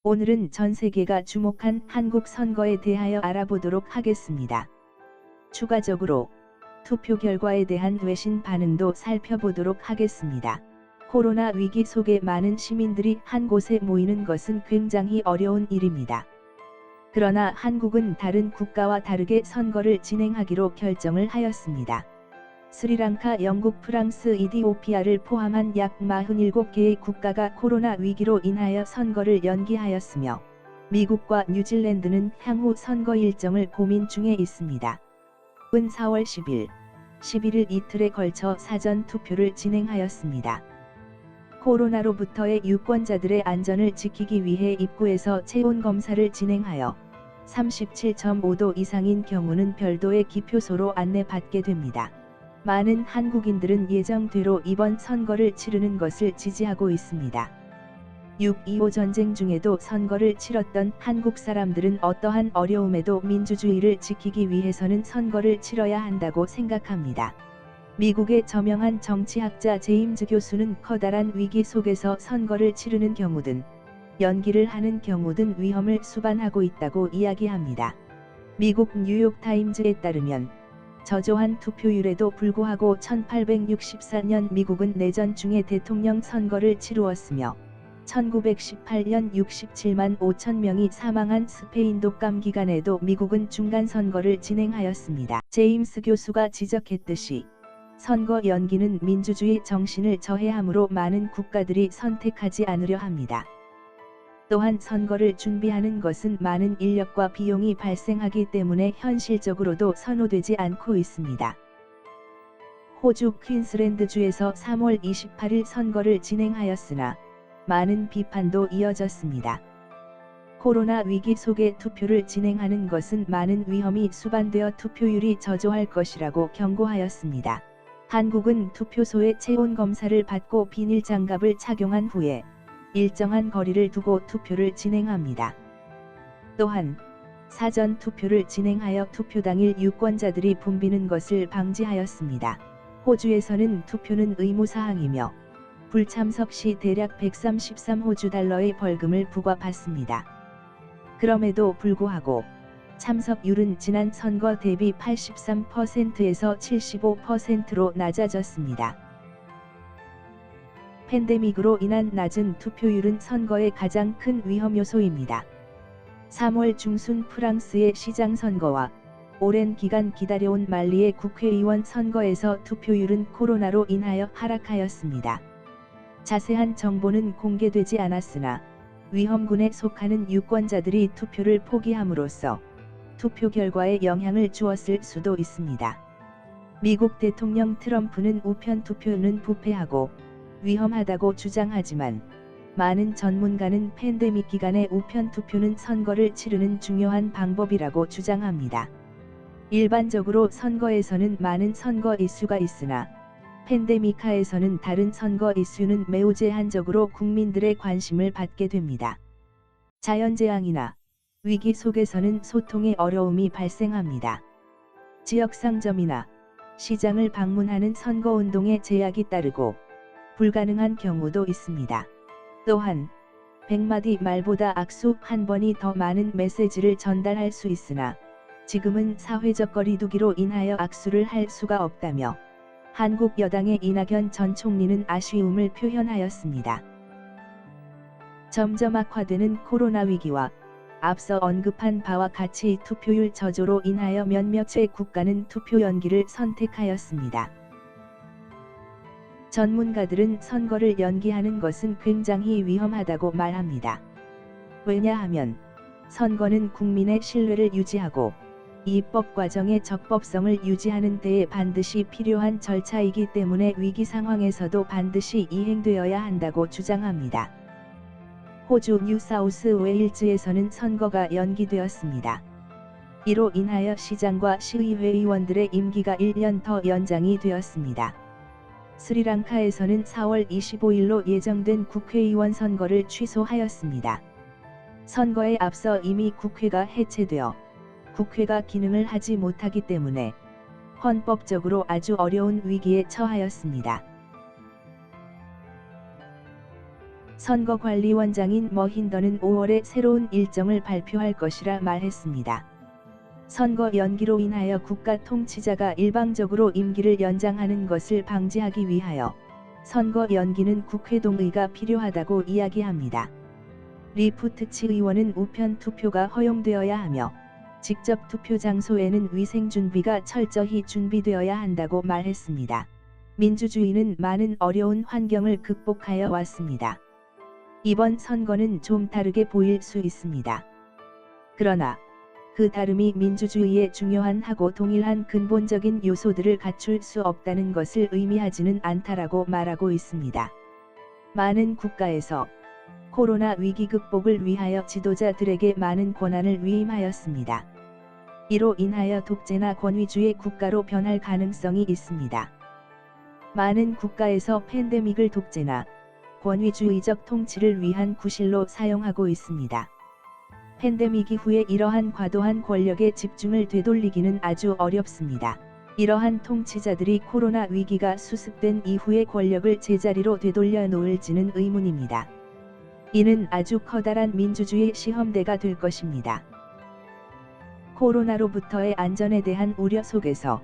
오늘은 전 세계가 주목한 한국 선거에 대하여 알아보도록 하겠습니다. 추가적으로 투표 결과에 대한 외신 반응도 살펴보도록 하겠습니다. 코로나 위기 속에 많은 시민들이 한 곳에 모이는 것은 굉장히 어려운 일입니다. 그러나 한국은 다른 국가와 다르게 선거를 진행하기로 결정을 하였습니다. 스리랑카, 영국, 프랑스, 이디오피아를 포함한 약 47개의 국가가 코로나 위기로 인하여 선거를 연기하였으며 미국과 뉴질랜드는 향후 선거 일정을 고민 중에 있습니다. 은 4월 10일, 11일 이틀에 걸쳐 사전 투표를 진행하였습니다. 코로나로부터의 유권자들의 안전을 지키기 위해 입구에서 체온 검사를 진행하여 37.5도 이상인 경우는 별도의 기표소로 안내받게 됩니다. 많은 한국인들은 예정대로 이번 선거를 치르는 것을 지지하고 있습니다. 6.25 전쟁 중에도 선거를 치렀던 한국 사람들은 어떠한 어려움에도 민주주의를 지키기 위해서는 선거를 치러야 한다고 생각합니다. 미국의 저명한 정치학자 제임스 교수는 커다란 위기 속에서 선거를 치르는 경우든 연기를 하는 경우든 위험을 수반하고 있다고 이야기합니다. 미국 뉴욕타임즈에 따르면 저조한 투표율에도 불구하고 1864년 미국은 내전 중에 대통령 선거를 치루었으며 1918년 67만 5천 명이 사망한 스페인 독감 기간에도 미국은 중간 선거를 진행하였습니다. 제임스 교수가 지적했듯이 선거 연기는 민주주의 정신을 저해하므로 많은 국가들이 선택하지 않으려 합니다. 또한 선거를 준비하는 것은 많은 인력과 비용이 발생하기 때문에 현실적으로도 선호되지 않고 있습니다. 호주 퀸슬랜드주에서 3월 28일 선거를 진행하였으나 많은 비판도 이어졌습니다. 코로나 위기 속에 투표를 진행하는 것은 많은 위험이 수반되어 투표율이 저조할 것이라고 경고하였습니다. 한국은 투표소에 체온 검사를 받고 비닐 장갑을 착용한 후에 일정한 거리를 두고 투표를 진행합니다. 또한 사전 투표를 진행하여 투표 당일 유권자들이 붐비는 것을 방지하였습니다. 호주에서는 투표는 의무사항이며 불참석 시 대략 133호주 달러의 벌금을 부과받습니다. 그럼에도 불구하고 참석률은 지난 선거 대비 83%에서 75%로 낮아졌습니다. 팬데믹으로 인한 낮은 투표율은 선거의 가장 큰 위험 요소입니다. 3월 중순 프랑스의 시장 선거와 오랜 기간 기다려온 말리의 국회의원 선거에서 투표율은 코로나로 인하여 하락하였습니다. 자세한 정보는 공개되지 않았으나 위험군에 속하는 유권자들이 투표를 포기함으로써 투표 결과에 영향을 주었을 수도 있습니다. 미국 대통령 트럼프는 우편 투표는 부패하고 위험하다고 주장하지만 많은 전문가는 팬데믹 기간에 우편 투표는 선거를 치르는 중요한 방법이라고 주장합니다. 일반적으로 선거에서는 많은 선거 이슈가 있으나 팬데믹 하에서는 다른 선거 이슈는 매우 제한적으로 국민들의 관심을 받게 됩니다. 자연재앙이나 위기 속에서는 소통의 어려움이 발생합니다. 지역 상점이나 시장을 방문하는 선거운동에 제약이 따르고 불가능한 경우도 있습니다. 또한 100마디 말보다 악수 한 번이 더 많은 메시지를 전달할 수 있으나 지금은 사회적 거리두기로 인하여 악수를 할 수가 없다며 한국 여당의 이낙연 전 총리는 아쉬움을 표현하였습니다. 점점 악화되는 코로나 위기와 앞서 언급한 바와 같이 투표율 저조로 인하여 몇몇의 국가는 투표 연기를 선택하였습니다. 전문가들은 선거를 연기하는 것은 굉장히 위험하다고 말합니다. 왜냐하면 선거는 국민의 신뢰를 유지하고 입법 과정의 적법성을 유지하는 데에 반드시 필요한 절차이기 때문에 위기 상황에서도 반드시 이행되어야 한다고 주장합니다. 호주 뉴사우스 웨일즈에서는 선거가 연기되었습니다. 이로 인하여 시장과 시의회 의원들의 임기가 1년 더 연장이 되었습니다. 스리랑카에서는 4월 25일로 예정된 국회의원 선거를 취소하였습니다. 선거에 앞서 이미 국회가 해체되어 국회가 기능을 하지 못하기 때문에 헌법적으로 아주 어려운 위기에 처하였습니다. 선거관리원장인 머힌더는 5월에 새로운 일정을 발표할 것이라 말했습니다. 선거 연기로 인하여 국가 통치자가 일방적으로 임기를 연장하는 것을 방지하기 위하여 선거 연기는 국회 동의가 필요하다고 이야기합니다. 리푸트치 의원은 우편 투표가 허용되어야 하며 직접 투표 장소에는 위생 준비가 철저히 준비되어야 한다고 말했습니다. 민주주의는 많은 어려운 환경을 극복하여 왔습니다. 이번 선거는 좀 다르게 보일 수 있습니다. 그러나 그 다름이 민주주의의 중요한 하고 동일한 근본적인 요소들을 갖출 수 없다는 것을 의미하지는 않다라고 말하고 있습니다. 많은 국가에서 코로나 위기 극복을 위하여 지도자들에게 많은 권한을 위임하였습니다. 이로 인하여 독재나 권위주의 국가로 변할 가능성이 있습니다. 많은 국가에서 팬데믹을 독재나 권위주의적 통치를 위한 구실로 사용하고 있습니다. 팬데믹 이후에 이러한 과도한 권력의 집중을 되돌리기는 아주 어렵습니다. 이러한 통치자들이 코로나 위기가 수습된 이후에 권력을 제자리로 되돌려 놓을지는 의문입니다. 이는 아주 커다란 민주주의 시험대가 될 것입니다. 코로나로부터의 안전에 대한 우려 속에서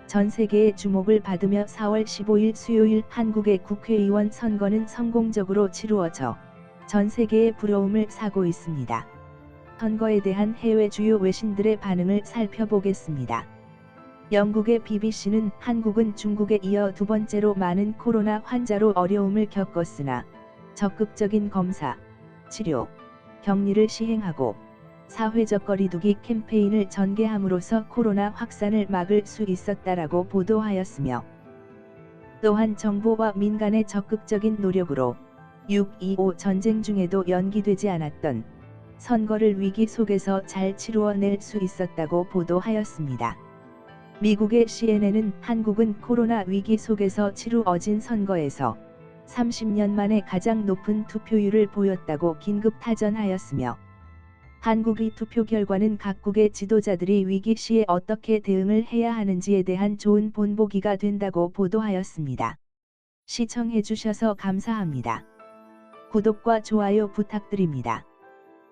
전 세계의 주목을 받으며 4월 15일 수요일 한국의 국회의원 선거는 성공적으로 치루어져 전 세계의 부러움을 사고 있습니다. 선거에 대한 해외 주요 외신들의 반응을 살펴보겠습니다. 영국의 BBC는 한국은 중국에 이어 두 번째로 많은 코로나 환자로 어려움을 겪었으나 적극적인 검사, 치료, 격리를 시행하고 사회적 거리두기 캠페인을 전개함으로써 코로나 확산을 막을 수 있었다라고 보도하였으며 또한 정부와 민간의 적극적인 노력으로 6.25 전쟁 중에도 연기되지 않았던 선거를 위기 속에서 잘 치루어낼 수 있었다고 보도하였습니다. 미국의 CNN은 한국은 코로나 위기 속에서 치루어진 선거에서 30년 만에 가장 높은 투표율을 보였다고 긴급 타전하였으며 한국의 투표 결과는 각국의 지도자들이 위기 시에 어떻게 대응을 해야 하는지에 대한 좋은 본보기가 된다고 보도하였습니다. 시청해 주셔서 감사합니다. 구독과 좋아요 부탁드립니다.